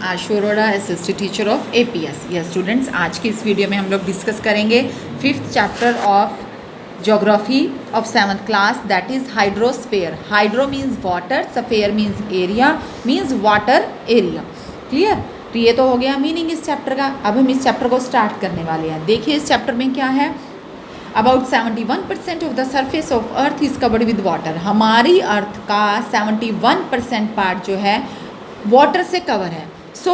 Ashu Arora, assistant teacher of APS। Yes students, आज की इस वीडियो में हम लोग डिस्कस करेंगे 5th chapter of geography of 7th class, that is hydrosphere. Hydro means water, sphere means area, means water area. Clear? तो ये तो हो गया मीनिंग इस चैप्टर का। अब हम इस चैप्टर को स्टार्ट करने वाले हैं। देखिए इस चैप्टर में क्या है। About 71% of the surface of earth is covered with water. हमारी अर्थ का 71% पार्ट जो है वाटर से कवर है। So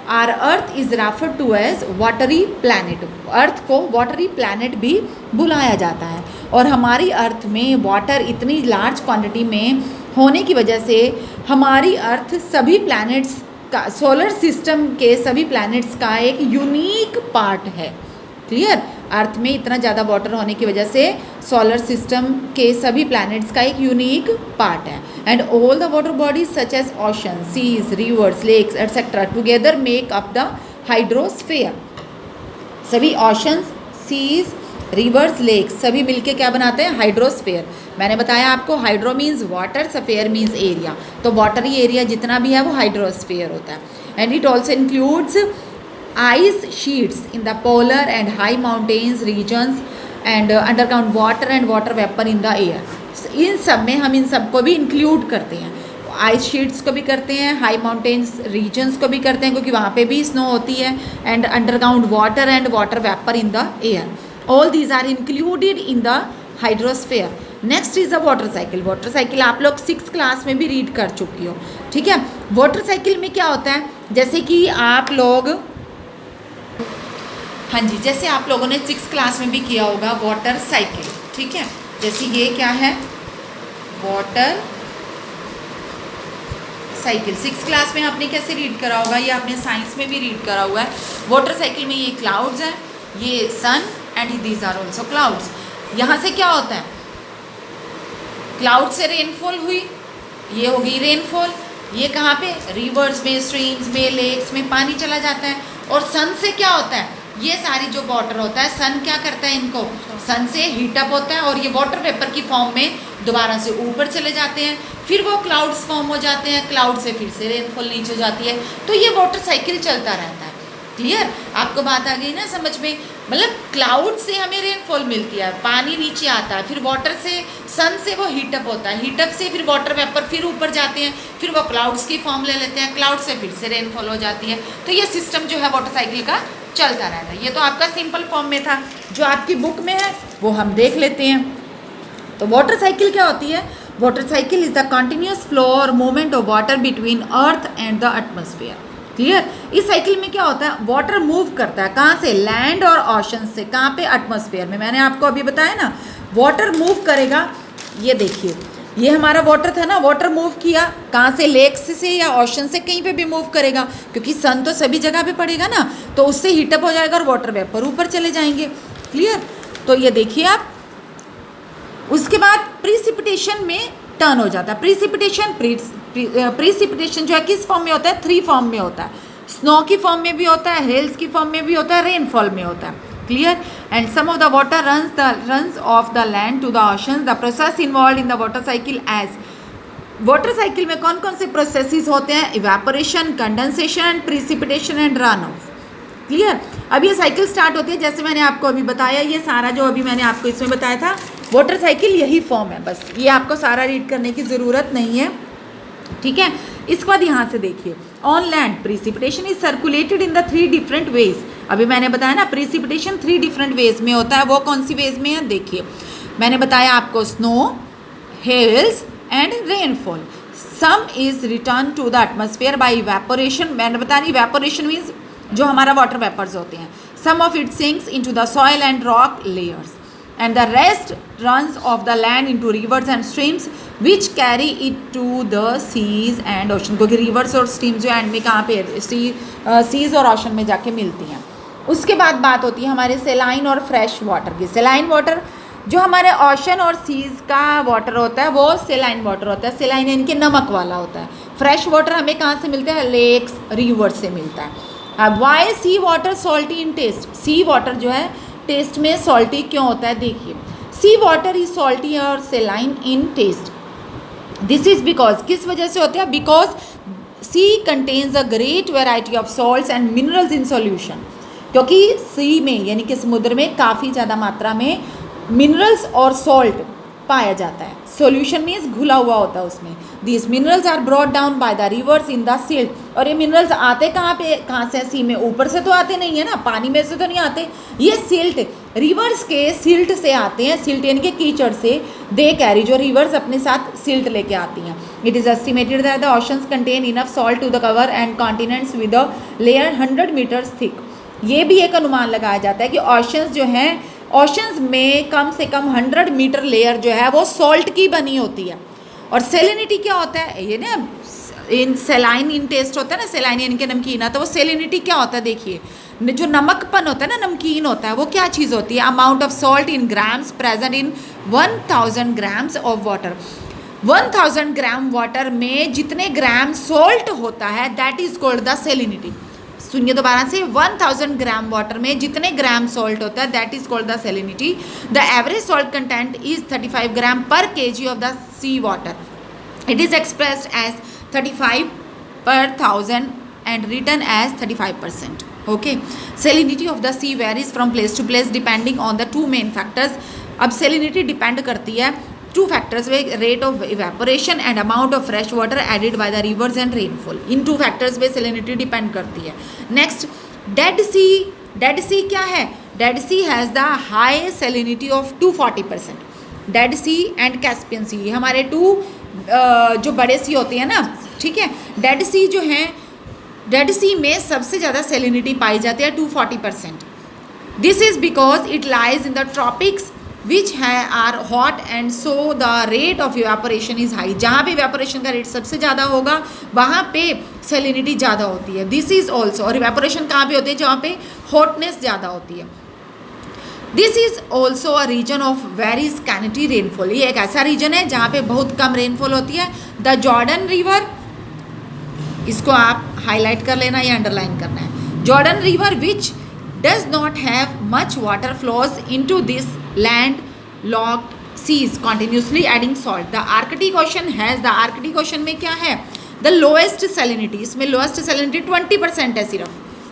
are earth is refer to as watery planet. Earth को वाटरी प्लैनेट भी बुलाया जाता है। और हमारी अर्थ में वाटर इतनी लार्ज क्वांटिटी में होने की वजह से हमारी अर्थ सभी प्लैनेट्स का, सोलर सिस्टम के सभी प्लैनेट्स का एक यूनिक पार्ट है। क्लियर? अर्थ में इतना ज़्यादा वाटर होने की वजह से सोलर सिस्टम के सभी प्लैनेट्स का एक यूनिक पार्ट है। And all the water bodies such as ocean, seas, rivers, lakes etcetera together make up the hydrosphere. सभी ओशंस, सीज, रिवर्स, लेक्स सभी मिलके क्या बनाते हैं? हाइड्रोस्फेयर। मैंने बताया आपको hydro means water, sphere means area. तो वाटरी एरिया जितना भी है वो हाइड्रोस्फेयर होता है। And it also includes ice sheets in the polar and high mountains regions and underground water and water vapor in the air। इन सब में हम इन सब को भी इंक्लूड करते हैं। आइस शीट्स को भी करते हैं, हाई माउंटेन्स रीजन्स को भी करते हैं क्योंकि वहाँ पे भी स्नो होती है, and underground water and water vapour in the air. All these are included in the hydrosphere. Next is the water cycle. Water cycle आप लोग 6th क्लास में भी रीड कर चुकी हो। ठीक है? वाटर साइकिल में क्या होता है, जैसे कि आप लोग, हाँ जी, जैसे आप लोगों ने 6th क्लास में भी किया होगा वाटर साइकिल। ठीक है? जैसे ये क्या है, वाटर साइकिल 6th क्लास में आपने कैसे रीड करा होगा, ये आपने साइंस में भी रीड करा हुआ है। वाटर साइकिल में ये क्लाउड्स हैं, ये sun and these are also clouds. यहाँ से क्या होता है, क्लाउड से रेनफॉल हुई, ये हो गई रेनफॉल। ये कहाँ पे? रिवर्स में, स्ट्रीम्स में, लेक्स में पानी चला जाता है। और सन से क्या होता है, ये सारी जो वाटर होता है, सन क्या करता है, इनको सन से हीटअप होता है और ये वाटर वेपर की फॉर्म में दोबारा से ऊपर चले जाते हैं, फिर वो क्लाउड्स फॉर्म हो जाते हैं, क्लाउड से फिर से रेनफॉल नीचे हो जाती है। तो ये वाटर साइकिल चलता रहता है। क्लियर? आपको बात आ गई ना समझ में? मतलब क्लाउड से हमें रेनफॉल मिलती है, पानी नीचे आता है, फिर वाटर से, सन से वो हीटअप होता है, हीटअप से फिर वाटर वेपर फिर ऊपर जाते हैं, फिर वो क्लाउड्स की फॉर्म ले लेते हैं, क्लाउड से फिर से रेनफॉल हो जाती है। तो ये सिस्टम जो है वाटर साइकिल का चलता रहता है। ये तो आपका सिंपल फॉर्म में था, जो आपकी बुक में है वो हम देख लेते हैं। तो वाटर साइकिल क्या होती है? Water cycle is the continuous flow और movement of water between earth and the atmosphere. Clear? इस साइकिल में क्या होता है, वाटर मूव करता है, कहाँ से? लैंड और ओशन से। कहाँ पे? एटमॉस्फेयर में। मैंने आपको अभी बताया ना, वाटर मूव करेगा। ये देखिए, ये हमारा वाटर था ना, वाटर मूव किया कहाँ से? लेक्स से या ओशन से, कहीं पे भी मूव करेगा क्योंकि सन तो सभी जगह पे पड़ेगा ना, तो उससे हीटअप हो जाएगा और वाटर वेपर ऊपर चले जाएंगे। क्लियर? तो ये देखिए आप, उसके बाद प्रिसिपिटेशन में टर्न हो जाता है। प्रिसिपिटेशन जो है किस फॉर्म में होता है? 3 फॉर्म में होता है। स्नो की फॉर्म में भी होता है, हेल्स की फॉर्म में भी होता है, रेनफॉल में होता है। Clear? And some of the water runs off the land to the ocean. The process involve in the water cycle as. Water cycle में कौन कौन से प्रोसेसेस होते हैं? Evaporation, condensation and precipitation and run off. Clear? अब ये cycle start होती है, जैसे मैंने आपको अभी बताया, ये सारा जो अभी मैंने आपको इसमें बताया था वाटर साइकिल यही फॉर्म है। बस ये आपको सारा रीड करने की ज़रूरत नहीं है। ठीक है? इसके बाद यहाँ से देखिए, on land precipitation is circulated in the 3 different ways. अभी मैंने बताया ना, प्रिसिपिटेशन 3 डिफरेंट वेज में होता है। वो कौन सी वेज में है? देखिए, मैंने बताया आपको snow, hails and rainfall. Some is return to the atmosphere by evaporation. मैंने बताया, इवेपोरेशन मीन्स जो हमारा वाटर वेपर्स होते हैं। Some of it sinks into the soil and rock layers and the rest runs off the land into rivers and streams which carry it to the seas and ocean। क्योंकि rivers और streams जो and में कहाँ पे seas और ocean में जाके मिलती हैं। उसके बाद बात होती है हमारे सेलाइन और फ्रेश वाटर की। सेलाइन वाटर जो हमारे ओशन और सीज का वाटर होता है वो सेलाइन वाटर होता है। सेलाइन इनके नमक वाला होता है। फ्रेश वाटर हमें कहाँ से मिलता है? लेक्स, रिवर से मिलता है। अब वाई सी वाटर सॉल्टी इन टेस्ट। सी वाटर जो है टेस्ट में सॉल्टी क्यों होता है? देखिए, सी वाटर इज सॉल्टी और saline in taste. This is because, किस वजह से होता है? Because sea contains a great variety of salts and minerals in solution, क्योंकि सी में यानी कि समुद्र में काफ़ी ज़्यादा मात्रा में मिनरल्स और सॉल्ट पाया जाता है। सॉल्यूशन मीन्स घुला हुआ होता है उसमें। These minerals are brought down by the rivers in the silt, और ये मिनरल्स आते कहाँ से सी में, ऊपर से तो आते नहीं है ना, पानी में से तो नहीं आते, ये सिल्ट रिवर्स के सिल्ट से आते हैं। सिल्ट यानी कि कीचड़ से, दे कैरी, जो रिवर्स अपने साथ सिल्ट लेके आती हैं। It is estimated that the oceans contain enough salt to the cover and continents with a layer 100 metres thick. ये भी एक अनुमान लगाया जाता है कि ओशंस जो हैं, ओशंस में कम से कम 100 मीटर लेयर जो है वो सॉल्ट की बनी होती है। और सेलिनिटी क्या होता है, ये ना इन सेलाइन इन टेस्ट होता है ना, सेलाइन यानी कि नमकीन आता है, वो सेलिनिटी क्या होता है, देखिए जो नमकपन होता है ना, नमकीन होता है, वो क्या चीज़ होती है, amount of salt in grams present in 1000 grams of water. 1000 gram water में जितने ग्राम सॉल्ट होता है that is called the salinity. सुनिए दोबारा से, 1000 ग्राम वाटर में जितने ग्राम सॉल्ट होता है that is called the salinity. The average salt content is 35 gram per KG of the sea water. It is expressed as 35 per 1000 and written as 35%. Okay, salinity of the sea varies from place to place depending on the two main factors. अब salinity depend करती है two factors पे, rate of evaporation and amount of fresh water added by the rivers and rainfall. इन two factors पे salinity depend करती है। Next, dead sea. Dead sea क्या है? Dead sea has the high salinity of 240%। Dead C and Caspian sea, ये हमारे to जो बड़े सी होते हैं ना, ठीक है। डेड सी जो हैं, डेड सी में सबसे ज़्यादा सेलिनिटी पाई जाती है 240%। This is because it lies in the tropics which है are hot and so the rate of evaporation is high. जहाँ पे इवेपोरेशन का रेट सबसे ज़्यादा होगा वहाँ पे सेलिनिटी ज़्यादा होती है। दिस इज़ ऑल्सो, और इवेपोरेशन कहाँ पे होती है? जहाँ पे हॉटनेस ज़्यादा होती है। This is also a reason of very scanty rainfall. ये एक ऐसा रीजन है जहाँ पे बहुत कम रेनफॉल होती है। द जॉर्डन रिवर, इसको आप हाईलाइट कर लेना या अंडरलाइन करना है। Jordan river which does not have much water flows into this land locked seas continuously adding salt. The Arctic ocean has, the Arctic ocean में क्या है? The lowest salinity. इसमें लोएस्ट सेलिनिटी 20% है सिर्फ,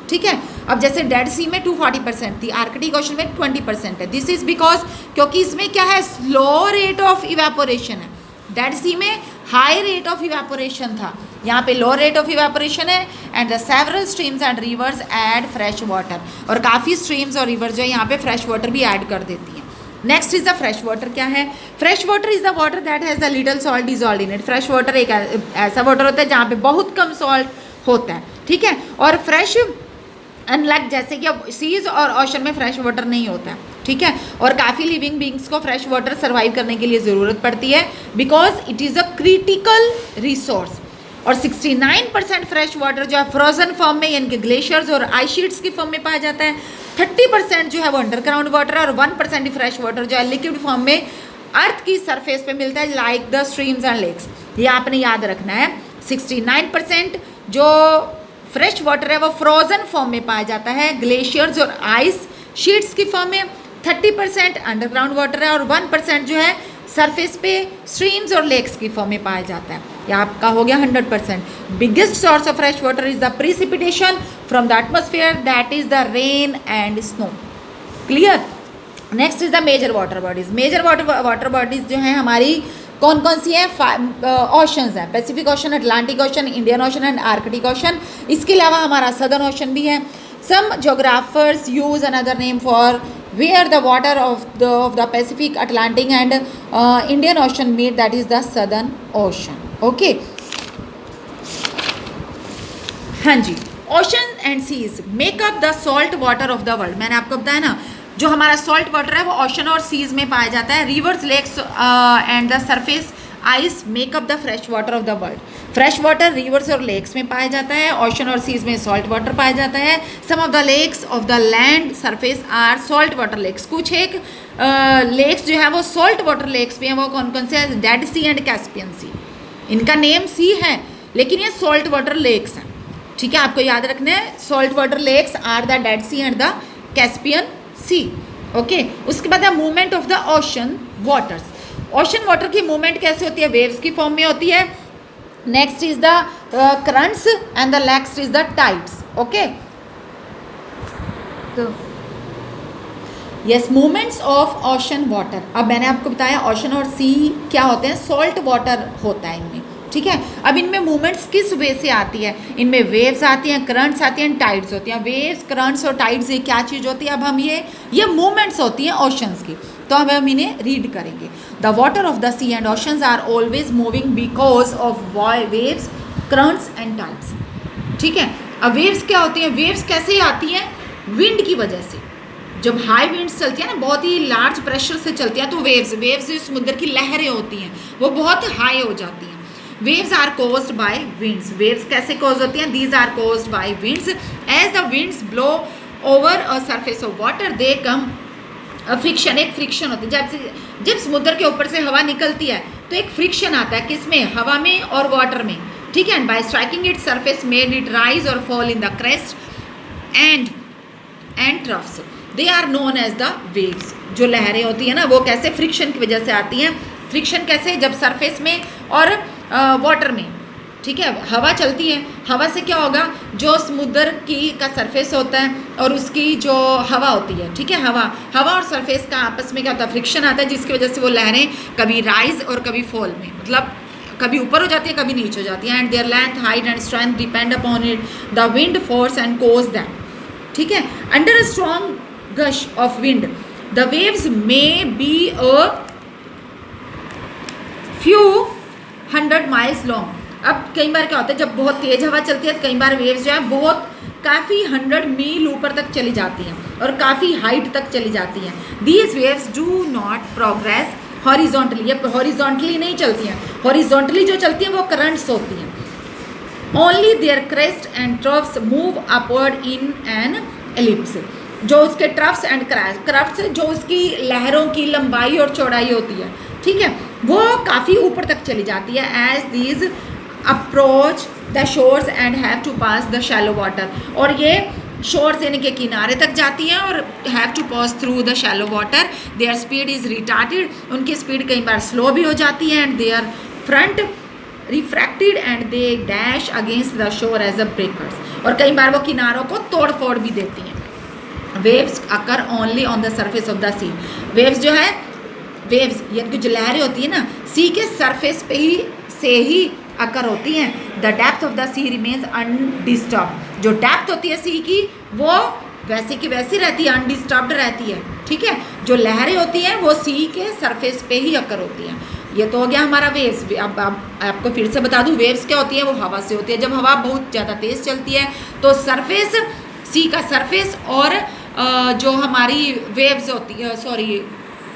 ठीक है। अब जैसे डेड सी में 240% थी, आर्कटिक ओशन में 20% है। दिस इज़ बिकॉज, क्योंकि इसमें क्या है? स्लो रेट ऑफ इवेपोरेशन है। डेड सी में हाई रेट ऑफ इवेपोरेशन था, यहाँ पे लो रेट ऑफ इवेपोरेशन है। And the several streams and reverse add fresh water, और काफ़ी स्ट्रीम्स और रिवर्स जो है यहाँ पे फ्रेश वाटर भी ऐड कर देती हैं। Next is the fresh water. क्या है? Fresh water is the water that has the little salt dissolved in it. Fresh water एक ऐसा वाटर होता है जहाँ पे बहुत कम सॉल्ट होता है, ठीक है। और फ्रेश, अनलाइक जैसे कि सीज और ओशन में फ्रेश वाटर नहीं होता है, ठीक है। और काफ़ी लिविंग बींग्स को फ्रेश वाटर सर्वाइव करने के लिए ज़रूरत पड़ती है, because it is a critical resource. और 69% फ्रेश वाटर जो है फ्रोजन फॉर्म में, यानी कि ग्लेशियर्स और आइस शीट्स की फॉर्म में पाया जाता है। 30% जो है वो अंडरग्राउंड वाटर, और 1% फ्रेश वाटर जो है लिक्विड फॉर्म में अर्थ की सरफेस पे मिलता है, like the streams and lakes. ये आपने याद रखना है। 69% जो फ्रेश वाटर है वो फ्रोजन फॉर्म में पाया जाता है, ग्लेशियर्स और आइस शीट्स की फॉर्म में। 30% अंडरग्राउंड वाटर है, और 1% जो है सरफेस पे स्ट्रीम्स और लेक्स की फॉर्म में पाया जाता है। यह आपका हो गया 100%। Biggest source of fresh water is the precipitation from the atmosphere, that is the rain and snow. Clear? Next is the major water bodies. Major water bodies जो हैं हमारी कौन कौन सी हैं? ओशंस हैं, Pacific ocean, Atlantic ocean, Indian ocean and Arctic ocean. इसके अलावा हमारा सदर्न ओशन भी है। Some geographers use another name for where the water of the Pacific, Atlantic and Indian Ocean meet, that is the Southern Ocean. Okay, हाँ जी। Ocean and seas make up the salt water of the world. मैंने आपको बताया ना, जो हमारा salt water है वो ocean और सीज में पाया जाता है। Rivers, lakes and the surface ice make up the fresh water of the world. Fresh water rivers और लेक्स में पाया जाता है, ओशन और सीज में सॉल्ट वाटर पाया जाता है। Some of the lakes of the land surface are salt water lakes. कुछ एक लेक्स जो है वो सॉल्ट वाटर लेक्स भी हैं। वो कौन कौन से हैं? डेड सी एंड कैस्पियन सी। इनका नेम सी है लेकिन ये सॉल्ट वाटर लेक्स हैं, ठीक है। आपको याद रखना है, salt water lakes are the Dead C and the Caspian Sea. Okay, उसके बाद है movement of the ocean waters. Ocean water की मूवमेंट कैसे होती है? वेव्स की फॉर्म में होती है। Next is the currents and the next is the tides. Okay, तो yes, movements of ocean water. अब मैंने आपको बताया ओशन और सी क्या होते हैं, सॉल्ट वाटर होता है इनमें. ठीक है, अब इनमें मूवमेंट्स किस वे से आती है, इनमें वेव्स आती हैं, करंट्स आती हैं, टाइड्स होती हैं. वेव्स, करंट्स और टाइड्स ये क्या चीज़ होती है, अब हम ये मूवमेंट्स होती हैं ओशंस की. तो अब हम इन्हें रीड करेंगे. The water of the sea and oceans are always moving because of waves, currents and tides. ठीक है, अब वेव्स क्या होती हैं, वेव्स कैसे आती हैं, विंड की वजह से. जब हाई विंड्स चलती है ना, बहुत ही लार्ज प्रेशर से चलती है, तो वेव्स जो समुद्र की लहरें होती हैं वो बहुत हाई हो जाती हैं. Waves are caused by winds. Waves कैसे कोज होती हैं, these are caused by winds. As the winds blow over a surface of water they come friction. एक फ्रिक्शन होती है, जब समुद्र के ऊपर से हवा निकलती है तो एक फ्रिक्शन आता है, किसमें, हवा में और वाटर में. ठीक है, by striking it surface made it rise और fall in the crest and troughs. They are known as the waves. जो लहरें होती हैं ना, वो कैसे, फ्रिक्शन की वजह से आती हैं. फ्रिक्शन कैसे, जब सरफेस में और वाटर में. ठीक है, हवा चलती है, हवा से क्या होगा, जो समुद्र की का सरफेस होता है और उसकी जो हवा होती है, ठीक है, हवा और सरफेस का आपस में क्या होता है, फ्रिक्शन आता है, जिसकी वजह से वो लहरें कभी राइज और कभी फॉल में, मतलब कभी ऊपर हो जाती है, कभी नीचे हो जाती है. And their length, height and strength depend upon it, the wind force and cause that. ठीक है, under a strong gush of wind the waves may be a few hundred miles long. अब कई बार क्या होता है, जब बहुत तेज हवा चलती है तो कई बार वेव्स जो है बहुत काफ़ी 100 मील ऊपर तक चली जाती हैं और काफ़ी हाइट तक चली जाती हैं. These waves do not progress horizontally. ये हॉरिजॉन्टली नहीं चलती हैं, हॉरिजॉन्टली जो चलती हैं वो करंट्स होती हैं. Only their crest and troughs move upward in an ellipse. जो उसके ट्रफ्स एंड क्राफ्ट्स, जो उसकी लहरों की लंबाई और चौड़ाई होती है, ठीक है, वो काफ़ी ऊपर तक चली जाती है. As these approach the shores and have to pass the shallow water. और ये शोर्स यानी कि किनारे तक जाती हैं और have to pass through the shallow water. Their speed is retarded. उनकी स्पीड कई बार स्लो भी हो जाती है. And their front refracted and they dash against the shore as a breakers. और कई बार वो किनारों को तोड़ फोड़ भी देती हैं. Waves occur only on the surface of the sea. Waves जो है, वेव्स यानी कि जो लहरें होती है ना, सी के सरफेस पे ही से ही अकर होती हैं. The depth of the sea remains undisturbed. जो डेप्थ होती है सी की वो वैसे की वैसी रहती है, अनडिस्टर्ब्ड रहती है. ठीक है, जो लहरें होती हैं वो सी के सरफेस पे ही अकर होती हैं. ये तो हो गया हमारा वेव्स. अब आपको फिर से बता दूं, वेव्स क्या होती है, वो हवा से होती है. जब हवा बहुत ज़्यादा तेज़ चलती है तो सरफेस, सी का सरफेस और जो हमारी वेव्स होती है, सॉरी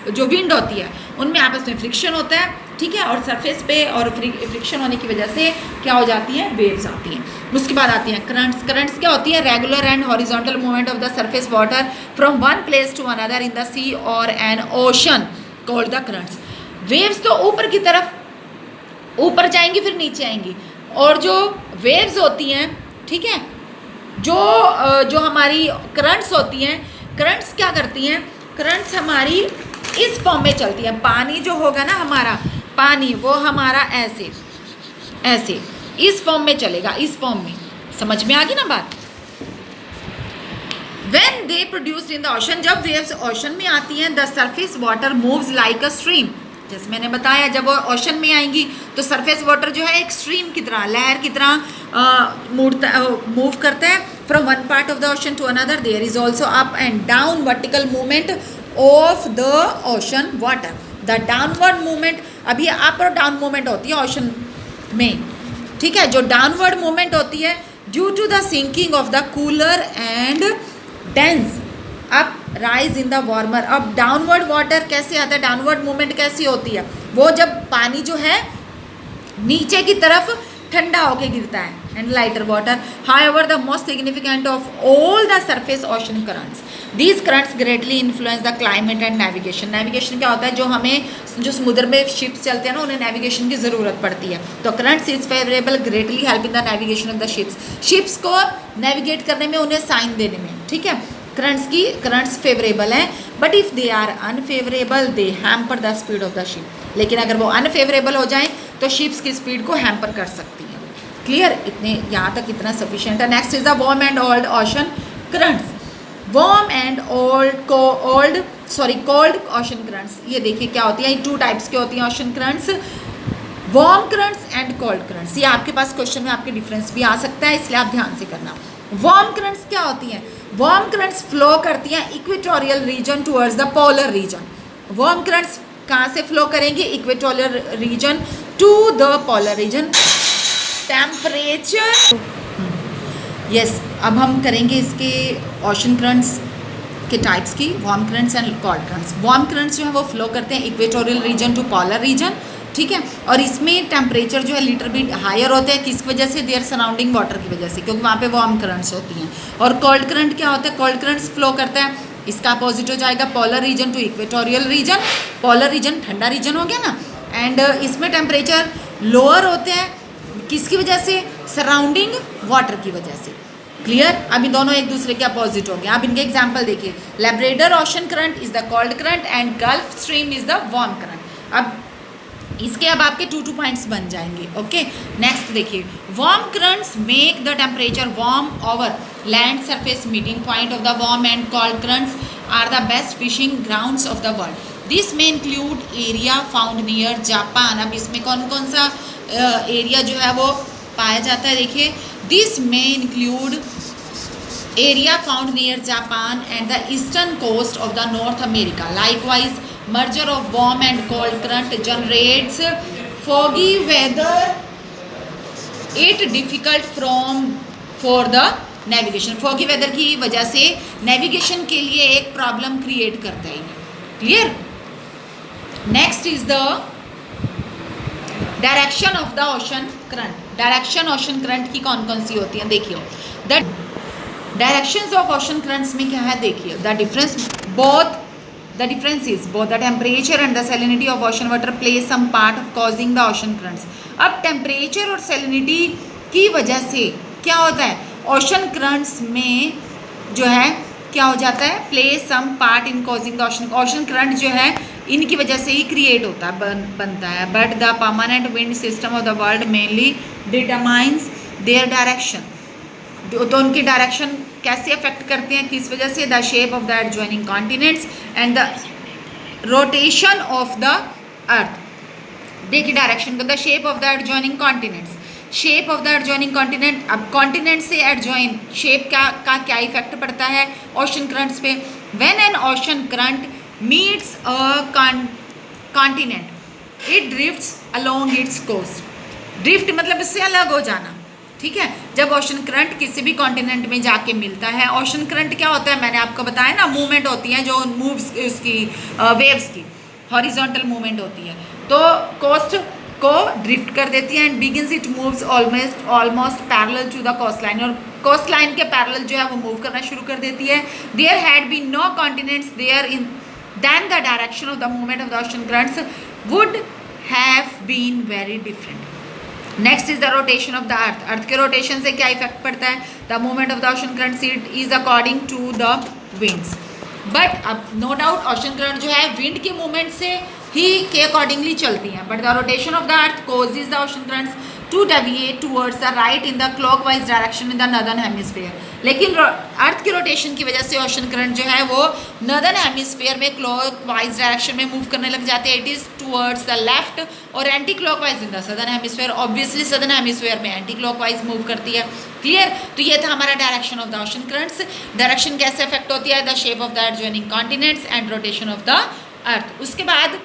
जो विंड होती है, उनमें आपस में फ्रिक्शन होता है. ठीक है, और सरफेस पे और फ्रिक्शन होने की वजह से क्या हो जाती हैं, वेव्स आती हैं. उसके बाद आती हैं करंट्स. करंट्स क्या होती है, regular and horizontal movement of the surface water from one place to another in the sea और an ocean called the currents. Waves तो ऊपर की तरफ ऊपर जाएंगी फिर नीचे आएंगी, और जो वेव्स होती हैं, ठीक है, जो हमारी करंट्स होती हैं, करंट्स क्या करती हैं, करंट्स हमारी इस फॉर्म में चलती हैं. पानी जो होगा ना हमारा, पानी वो हमारा ऐसे ऐसे इस फॉर्म में चलेगा, इस फॉर्म में. समझ में आ गई ना बात. When they produced in the ocean, जब वेव्स ओशन में आती हैं, the surface water moves like a stream. जैसे मैंने बताया, जब वो ओशन में आएंगी तो सरफेस वाटर जो है एक स्ट्रीम की तरह, लहर की तरह मूव करता है from one part of the ocean to another. There is also up and down vertical movement of the ocean water. The downward movement, अभी अप और डाउन मूवमेंट होती है ओशन में. ठीक है, जो डाउनवर्ड मूवमेंट होती है due to the sinking of the cooler and dense up rise in the warmer. अब डाउनवर्ड वाटर कैसे आता है, डाउनवर्ड मूवमेंट कैसी होती है, वो जब पानी जो है नीचे की तरफ ठंडा होके गिरता है. And lighter water. However the most significant of all the surface ocean currents. These currents greatly influence the climate and navigation. Navigation क्या होता है, जो हमें जो समुद्र में शिप्स चलते हैं ना, उन्हें नेविगेशन की ज़रूरत पड़ती है. तो currents is favourable greatly help in the navigation of the ships. Ships को नेविगेट करने में, उन्हें साइन देने में. ठीक है, करंट्स फेवरेबल हैं. But if they are unfavourable they hamper the speed of the ship. लेकिन अगर वो अनफेवरेबल हो जाएं तो शिप्स की स्पीड को हैम्पर कर सकती हैं. क्लियर, इतने यहाँ तक इतना सफिशिएंट है। Next is the warm and old ocean currents. Warm and cold ocean currents, ये देखिए क्या होती है, टू टाइप्स के होती हैं ocean currents, warm currents and cold currents. ये आपके पास क्वेश्चन में आपके डिफरेंस भी आ सकता है, इसलिए आप ध्यान से करना। वार्म करंट्स क्या होती हैं? वार्म करंट्स फ्लो करती हैं equatorial region towards the polar region. Warm currents कहाँ से फ्लो करेंगे? Equatorial region to the polar region. Temperature, yes, अब हम करेंगे इसके ओशन करंट्स के टाइप्स की, warm currents and cold currents. Warm currents जो है वो फ्लो करते हैं equatorial region to polar region, ठीक है, और इसमें टेम्परेचर जो है लिटिल बिट हायर होता है, किस वजह से? देयर सराउंडिंग वाटर की वजह से, क्योंकि वहाँ पे वार्म करंट्स होती हैं। और कोल्ड करंट क्या होता है? कोल्ड करंट्स फ्लो करता है, इसका अपोजिट हो जाएगा polar region to equatorial region. Polar region ठंडा रीजन हो गया ना, एंड इसमें टेम्परेचर लोअर होते हैं, किसकी वजह से? सराउंडिंग वाटर की वजह से। क्लियर, अभी दोनों एक दूसरे के अपोजिट हो गए। आप इनके एग्जाम्पल देखिए, Labrador ocean current is the cold current and gulf stream is the warm current. अब इसके अब आपके 2 पॉइंट्स बन जाएंगे। ओके, नेक्स्ट देखिए, warm currents make the temperature warm over land surface. Meeting point of the warm and cold currents are the best fishing grounds of the world. This में include area found near Japan. अब इसमें कौन कौन सा area जो है वो पाया जाता है? देखिए, दिस में include area found near Japan and the eastern coast of the North America. Likewise merger of warm and cold current generates foggy weather, it difficult for the navigation। foggy weather की वजह से navigation के लिए एक problem create करता है। Clear, next is the direction of the ocean current. Direction ocean current की कौन कौन सी होती है? देखिए, the directions of ocean currents में क्या है? देखिए, the difference is both the temperature and the salinity of ocean water play some part of causing the ocean currents। अब टेम्परेचर और सैलिनिटी की वजह से क्या होता है? ओशन करंट्स में जो है क्या हो जाता है? Play some part in causing the ocean current जो है इनकी वजह से ही क्रिएट होता है, बनता है। But the permanent wind system of the world mainly determines their direction. तो उनकी डायरेक्शन कैसे अफेक्ट करते हैं, किस वजह से? The shape of the adjoining continents and the rotation of the earth. देखिए डायरेक्शन का, the shape of the adjoining continents. Shape of the adjoining continent, अब कॉन्टिनेंट से एडजॉइन शेप का क्या इफेक्ट पड़ता है ओशन करंट्स पे? When an ocean current meets a continent it drifts along its coast. Drift मतलब इससे अलग हो जाना, ठीक है। जब ओशन करंट किसी भी कॉन्टिनेंट में जाके मिलता है, ओशन करंट क्या होता है? मैंने आपको बताया ना, मूवमेंट होती है जो मूव्स उसकी वेव्स की हॉरिजॉन्टल मूवमेंट होती है, तो कोस्ट को ड्रिफ्ट कर देती है and begins it moves almost parallel to the coast line. और कोस्ट लाइन के पैरेलल जो है वो मूव करना शुरू कर देती है। There had been no continents there in then the direction of the movement of the ocean currents would have been very different. Next is the rotation of the earth. Earth के rotation से क्या effect पड़ता है? The movement of the ocean current is according to the winds. But अब no doubt ocean current जो है wind के movement से ही के अकॉर्डिंगली चलती हैं, but the rotation of the earth causes the ocean currents to deviate towards the right in the clockwise direction in the northern hemisphere. लेकिन earth की rotation की वजह से ओशन करंट जो है वो नॉर्दर्न हेमिस्फीयर में क्लॉकवाइज डायरेक्शन में मूव करने लग जाते हैं। It is towards the left और anti clockwise in the southern hemisphere. Obviously southern hemisphere में एंटी क्लॉकवाइज मूव करती है। क्लियर? तो ये था हमारा direction of the ocean currents. Direction कैसे अफेक्ट होती है? The shape of the adjoining continents and rotation of the earth. उसके बाद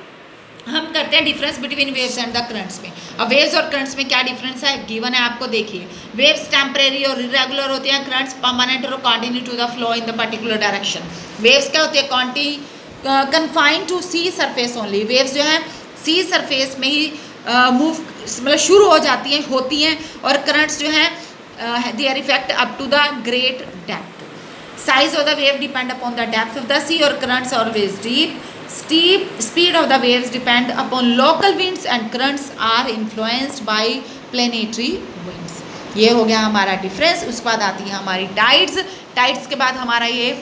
हम करते हैं difference between waves and the currents में। अब वेव्स और करंट्स में क्या डिफरेंस है गिवन है आपको, देखिए। वेव्स टेम्परेरी और इरेगुलर होती हैं, करंट्स परमानेंट और continue to the flow in the particular direction. Waves क्या होती है? Confined to sea surface only. Waves जो है सी सरफेस में ही मूव मतलब शुरू हो जाती हैं, होती हैं। और करंट्स जो है their effect up to the great depth. Size of the wave depend upon the depth of the sea और currents always deep. Speed of the waves depend upon local winds and currents are influenced by planetary winds। ये हो गया हमारा difference. उसके बाद आती है हमारी टाइड्स। टाइड्स के बाद हमारा ये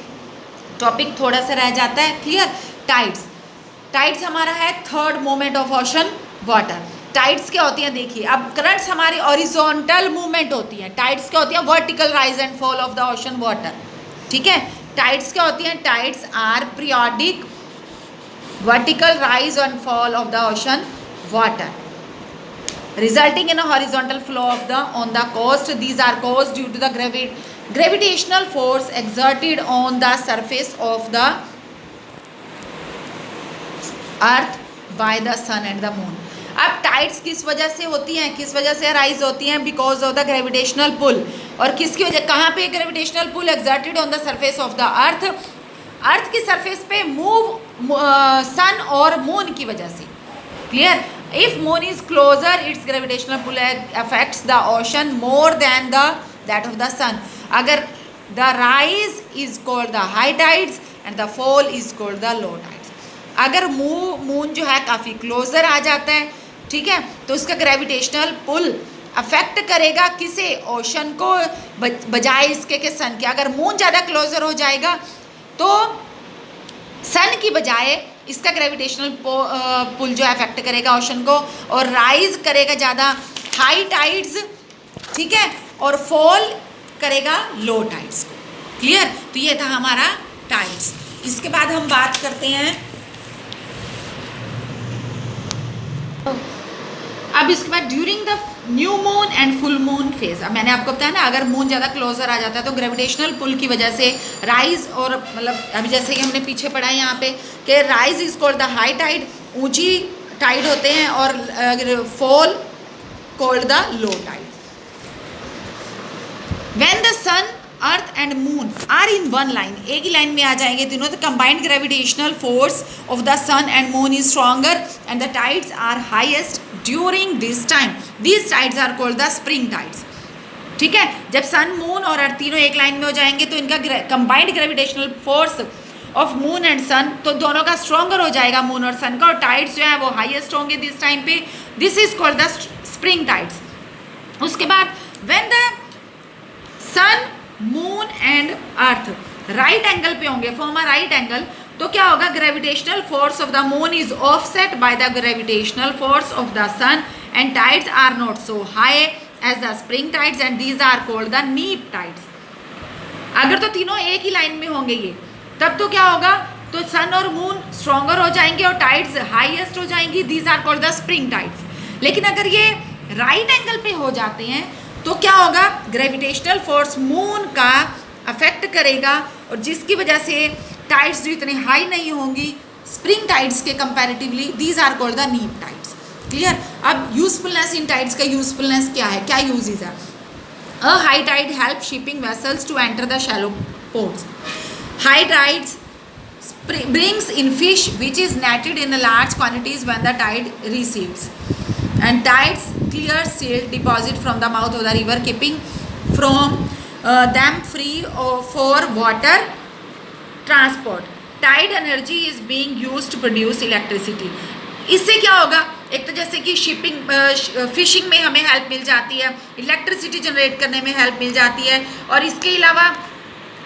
टॉपिक थोड़ा सा रह जाता है। क्लियर? टाइड्स हमारा है third movement of ocean water. Tides क्या होती हैं देखिए, अब करंट्स हमारी हॉरिजॉन्टल मूवमेंट होती हैं, टाइड्स क्या होती हैं vertical rise and fall of the ocean water, ठीक है। टाइड्स क्या होती हैं, tides are periodic vertical rise and fall of the ocean water resulting in a horizontal flow of the on the coast. These are caused due to the gravitational force exerted on the surface of the earth by the sun and the moon. अब tides किस वजह से होती हैं, किस वजह से rise होती हैं, because of the gravitational pull. और किसकी वजह, कहाँ पे gravitational pull exerted on the surface of the earth, earth की सरफेस पे मूव सन और मून की वजह से। Clear? If moon is closer, its gravitational pull affects the ocean more than that of the sun. अगर the rise is called the high tides and the fall is called the low tides. अगर moon जो है काफ़ी closure आ जाता है, ठीक है, तो उसका ग्रेविटेशनल पुल अफेक्ट करेगा किसे, ओशन को, बजाय इसके के सन के। अगर मून ज़्यादा क्लोजर हो जाएगा तो सन की बजाय इसका ग्रेविटेशनल पुल जो है अफेक्ट करेगा ओशन को, और राइज करेगा ज़्यादा हाई टाइड्स, ठीक है, और फॉल करेगा लो टाइड्स को। क्लियर? तो ये था हमारा टाइड्स। इसके बाद हम बात करते हैं अब इसके बाद during the new moon and full moon phase. अब मैंने आपको बताया ना, अगर मून ज़्यादा क्लोजर आ जाता है तो ग्रेविटेशनल पुल की वजह से राइज, और मतलब अभी जैसे कि हमने पीछे पढ़ा है यहाँ पे कि rise is called the high tide, ऊंची टाइड होते हैं, और fall called the low tide. When the sun, earth and moon are in one line, एक ही लाइन में आ जाएंगे तीनों, तो combined gravitational force of the sun and moon is stronger and the tides are highest during this time. These tides are called the spring tides, ठीक है। जब सन, मून और अर्थ तीनों एक लाइन में हो जाएंगे तो इनका combined gravitational force of moon and sun, तो दोनों का स्ट्रॉन्गर हो जाएगा मून और सन का, और टाइड्स जो है वो हाईएस्ट होंगे दिस टाइम पे। This is called the spring tides. उसके बाद when the sun, moon and earth right angle पे होंगे, फॉर्म अ राइट एंगल, तो क्या होगा, gravitational force of the moon is offset by the gravitational force of the sun and tides are not so high as the spring tides and these are called the neap tides. अगर तो तीनों एक ही line में होंगे ये, तब तो क्या होगा, तो सन और मून स्ट्रॉन्गर हो जाएंगे और टाइड्स हाईएस्ट हो जाएंगी, these are called the spring tides. लेकिन अगर ये राइट एंगल पे हो जाते हैं तो क्या होगा, ग्रेविटेशनल फोर्स मून का अफेक्ट करेगा, और जिसकी वजह से टाइड्स जो इतने हाई नहीं होंगी स्प्रिंग टाइड्स के comparatively, these are called the neap tides. Clear? अब यूजफुलनेस इन टाइड्स का यूजफुलनेस क्या है, क्या यूजेस है? A high tide help shipping vessels to enter the shallow ports. High tides brings in fish which is netted in large quantities when the tide recedes, and tides clear silt deposit from the mouth of the river, keeping from them free for water transport. Tide energy is being used to produce electricity. इससे क्या होगा, एक तो जैसे कि shipping, fishing में हमें help मिल जाती है, इलेक्ट्रिसिटी जनरेट करने में हेल्प मिल जाती है, और इसके अलावा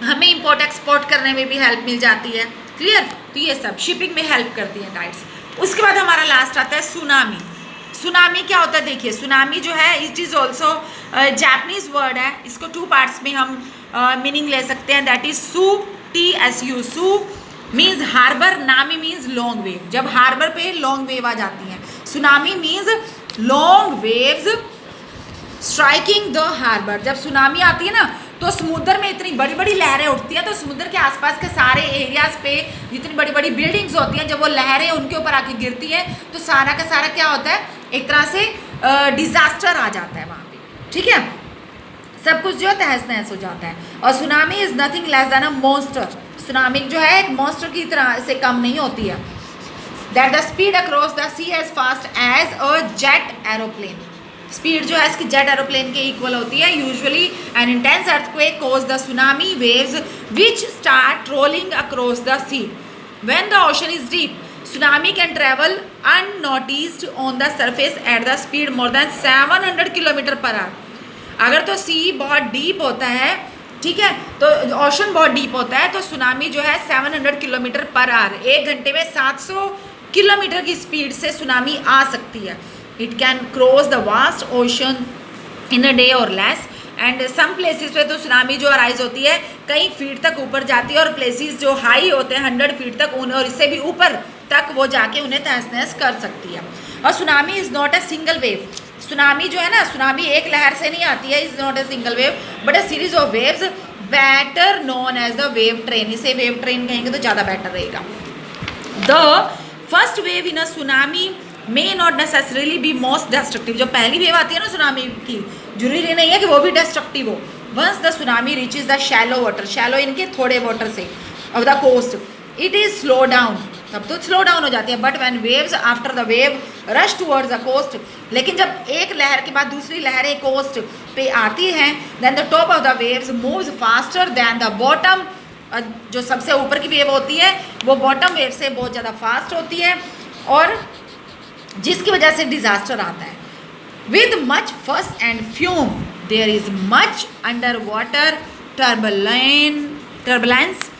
हमें इंपोर्ट एक्सपोर्ट करने में भी हेल्प मिल जाती है। क्लियर? तो ये सब शिपिंग में हेल्प करती है टाइड्स। उसके बाद हमारा लास्ट आता है सुनामी। सुनामी क्या होता है देखिए, सुनामी जो है it is also Japanese word है, इसको टू पार्ट्स में हम मीनिंग ले सकते हैं, that is tsu, TSU। Tsu means harbour, nami means long wave, जब हार्बर पे लॉन्ग वेव आ जाती हैं। Tsunami means long waves striking the harbour. जब सुनामी आती है ना तो समुद्र में इतनी बड़ी बड़ी लहरें उठती हैं, तो समुद्र के आसपास के सारे एरियाज पे जितनी बड़ी बड़ी बिल्डिंग्स होती हैं, जब वो लहरें उनके ऊपर आके गिरती हैं तो सारा का सारा क्या होता है, एक तरह से डिजास्टर आ जाता है वहाँ पे, ठीक है, सब कुछ जो तहस नहस हो जाता है। और tsunami is nothing less than a monster. Tsunami जो है एक मॉन्स्टर की तरह से कम नहीं होती है। That the speed across the sea as fast as a jet aeroplane. Speed जो है इसकी जेट एरोप्लेन के इक्वल होती है। Usually an intense earthquake cause the tsunami waves which start rolling across the sea when the ocean is deep. Tsunami can travel unnoticed on the surface at the speed more than 700 kilometre per hour. अगर तो सी बहुत deep होता है, ठीक है, तो ocean बहुत deep होता है, तो सुनामी जो है 700 किलोमीटर पर आवर, 1 घंटे में 700 किलोमीटर की स्पीड से सुनामी आ सकती है। It can cross the vast ocean in a day और लेस। एंड सम प्लेसेस पे तो सुनामी जो अराइज होती है कई फीट तक ऊपर जाती है, और प्लेसेस जो हाई होते हैं 100 फीट तक उन्हें और इससे भी ऊपर तक वो जाके उन्हें तहस नहस कर सकती है। और tsunami is not a single wave. Tsunami जो है ना, सुनामी एक लहर से नहीं आती है, is not a single wave but a series of waves, better known as the wave train. इसे वेव ट्रेन कहेंगे तो ज़्यादा बेटर रहेगा। The first wave in a tsunami may not necessarily be most destructive. जो पहली wave आती है ना सुनामी की, जरूरी नहीं है कि वो भी डिस्ट्रक्टिव हो। Once the tsunami reaches the shallow water, shallow इनके थोड़े वाटर से, off the coast, it is slow down, तब तो स्लो डाउन हो जाती है। But when waves after the wave rush towards the coast, लेकिन जब एक लहर के बाद दूसरी लहरें कोस्ट पे आती हैं, then the top of the waves moves faster than the bottom. जो सबसे ऊपर की वेव होती है वो बॉटम वेव से बहुत ज़्यादा फास्ट होती है, और जिसकी वजह से डिजास्टर आता है। With much fuss and fume there is much under water turbulence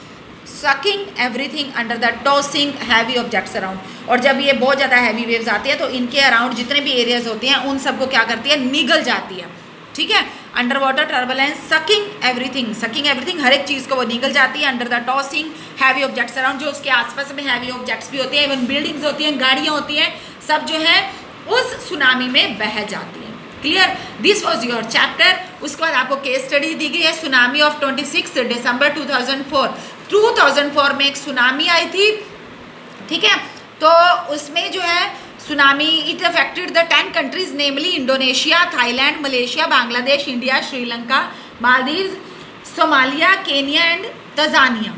sucking everything under the tossing heavy objects around. और जब ये बहुत ज़्यादा हैवी वेव्स आती है तो इनके अराउंड जितने भी एरियाज होते हैं उन सबको क्या करती है, निगल जाती है। ठीक है, under water turbulence sucking everything, हर एक चीज़ को वो निगल जाती है। Under the tossing heavy objects around, जो उसके आसपास में हैवी ऑब्जेक्ट्स भी होती हैं, इवन बिल्डिंग्स होती हैं, गाड़ियाँ होती हैं, सब जो है उस सुनामी में बह जाती है। Clear, this was your chapter. उसके बाद आपको केस स्टडी दी गई है सुनामी ऑफ 26 दिसंबर 2004 में एक सुनामी आई थी। ठीक है, तो उसमें जो है tsunami it affected the 10 countries namely Indonesia, Thailand, Malaysia, Bangladesh, India, Sri Lanka, Maldives, Somalia, Kenya and Tanzania.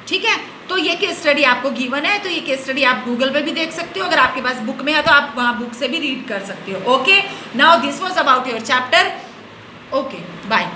ठीक है, तो ये केस स्टडी आपको गिवन है, तो ये केस स्टडी आप गूगल पे भी देख सकते हो, अगर आपके पास बुक में है तो आप वहाँ बुक से भी रीड कर सकते हो। Okay, now this was about your chapter. Okay, bye.